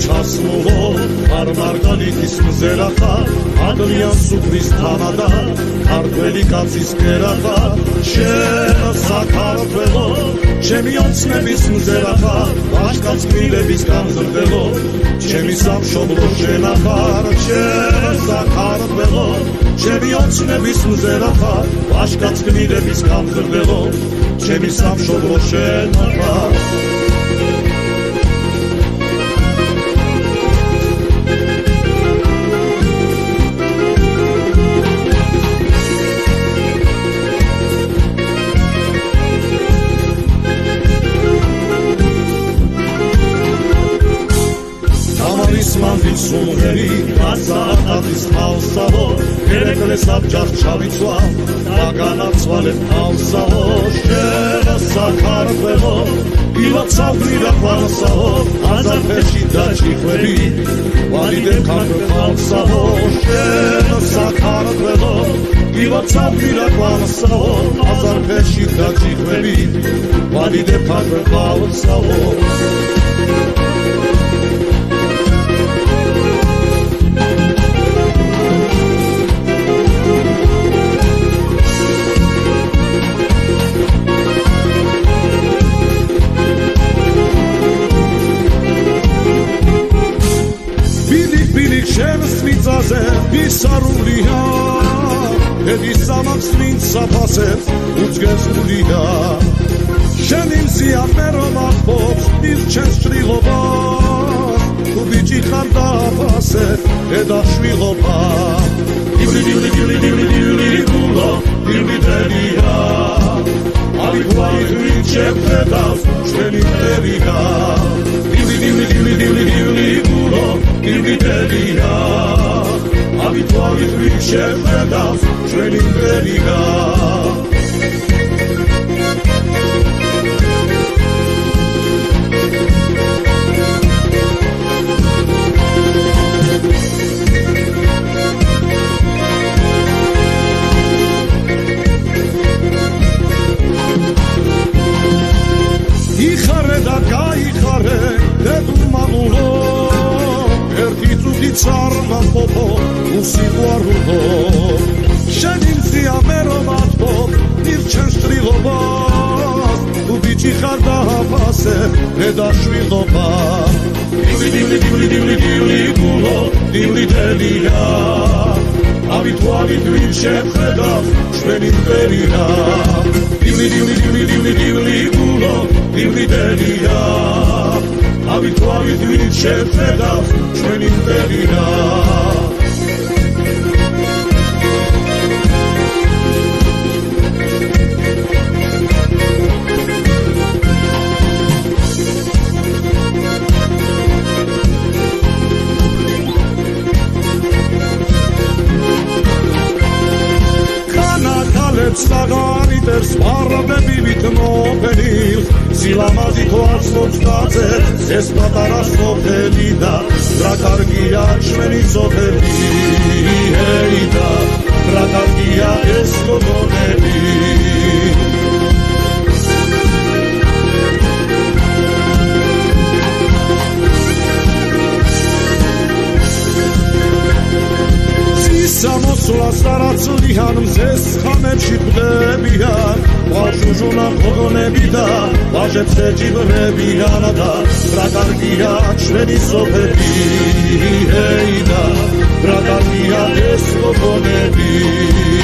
ჩასმულო არ მარგალიტის მზერახა ადრიან სუფრის თანადა ქართველი კაცის კერახა შენ საქართველო ჩემი ოცნების მზერახა ვაჟკაც კბილების გამზრდელო ჩემი სამშობლო შენ ახარ შენ საქართველო ჩემი ოცნების მზერახა ვაჟკაც კბილების გამზრდელო ჩემი სამშობლო შენ ახარ მანდის სულღერი გასაათის ხალსაო ერეკლეს აბჯარ ჩავიცვა და განაცვალებ ხალსაო შენ საქართველო ილოცავდი რა ხალსაო აზარფერში დაჭიხვები ვალიდებ ქართველ ხალსაო შენ საქართველო ილოცავდი რა ხალსაო აზარფერში დაჭიხვები ვალიდებ ქართველ ხალსაო შენს მიწაზე ისარულია ედის სამახს ვინც საფასებს უძგესულია შენი მზია მე რომ ახბობს მირჩენს ჭრილობას თუ ბიჭი ხარ დააფასე ედა შვილობა დივლი გულო დივლი დელია ალიფლაი ვინც შეხედავს ჩვენი მტერია დივლი გულო დივლი დელია ალიფლაი ვინც შეხედავს ჩვენი მტერია იხარე და გაიხარე დედუმამულო ერთი წუთით წარმახობო უსიყვარულო შენი მზია მე რომ ათბობ მირჩენს ჭრილობას თუ ბიჭი ხარ დააფასე მე დაშვილობა დივლი გულო დივლი დელია ავით ვინ შეხედავს ჩვენი მტერია დივლი გულო დივლი დელია ავით ვინ შეხედავს ჩვენი მტერია საგარიტებს ვარდები ვითმოფენილ სილამაზი თვალს დაძებს ეს პატარა სოფელი და რა კარგია ჩვენი სოფელი ჰეი და რა კარგია ეს გოგონები სამოსვლას არაცლიან მზეს ხანებში ხვდებიან ვაჟუჟუნა გოგონები და ვაჟებს ეჯიბრებიან და რა კარგია ჩვენი სოფელი ჰეი და რა კარგია ეს გოგონები